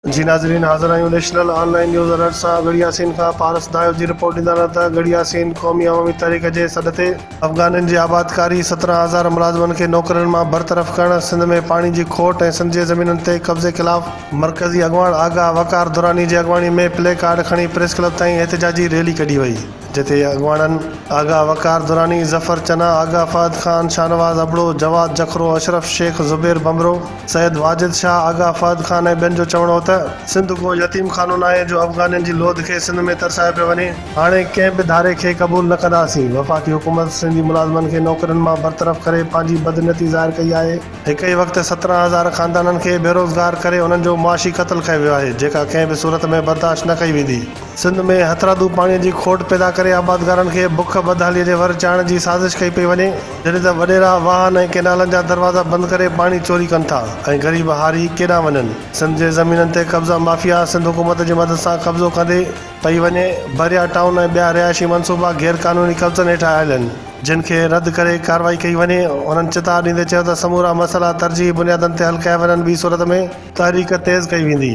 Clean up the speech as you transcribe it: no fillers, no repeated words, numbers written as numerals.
जी नाज़रीन, हाज़िर आहियूं नेशनल ऑनलाइन न्यूज़ अलर्ट सां। गढ़िया सीन खां पारस दायो जी रिपोर्ट ॾींदा रहंदा। गढ़िया सीन क़ौमी अवामी तहरीक जे सॾ ते अफ़गाननि जी आबादकारी 17,000 मुलाज़िमनि खे नौकरियुनि मां बरतरफ़ करणु, सिंध में पाणी जी खोट ऐं सिंध जे ज़मीननि ते कब्ज़े ख़िलाफ़ मरकज़ी अॻवान आगाह वक़ार दुरानी जी अॻवानी में प्ले कार्ड खणी प्रेस क्लब ताईं एहतिजाजी रैली कढी वई, जिते अॻवाननि आगाह वक़ार दुरानी, ज़फ़र चना, आगा फ़हद ख़ान, शाहनवाज़ अबड़ो, जवाद जखरो, अशरफ शेख, ज़ुबैर बमरो, सैयद वाजिद शाह, आगा फ़हद ख़ान ऐं ॿियनि जो चवणो हो त सिंध को यतीम खानो न आहे जो अफ़गाननि जी लोध खे सिंध में तरसायो पियो वञे। हाणे कंहिं बि धारे खे क़बूल न कंदासीं। वफ़ाक़ी हुकूमत सिंधी मुलाज़िमनि खे नौकरियुनि मां बरतरफ़ करे पंहिंजी बदनीयती ज़ाहिर कई आहे। हिक ई वक़्तु 17,000 ख़ानदाननि खे बेरोज़गार करे उन्हनि जो मुआशी क़त्ल कयो वियो आहे, जेका कंहिं बि सूरत में बर्दाश्त न कई वेंदी। सिंध में हथरादू पाणीअ जी खोट पैदा करे आबादगारनि खे बुख बदहालीअ जे वर चाढ़ण जी साज़िश कई पई वञे, जॾहिं त वॾेरा वाहन ऐं केनालनि जा दरवाज़ा बंदि करे पाणी चोरी कनि था ऐं ग़रीब हारी केॾांहुं वञनि। सिंध जे ज़मीननि ते कब्ज़ा माफ़िया सिंध हुकूमत जी मदद सां कब्ज़ो कंदे पई वञे। बरिया टाउन ऐं ॿिया रिहायशी मनसूबा गैर क़ानूनी कब्ज़नि हेठां आयल आहिनि, जिन खे रद्द करे कार्रवाई कई वञे। उन्हनि चितार ॾींदे चयो त समूरा मसइला तरजीही बुनियादनि ते हल कया वञनि, ॿी सूरत में तहरीक तेज़ कई वेंदी।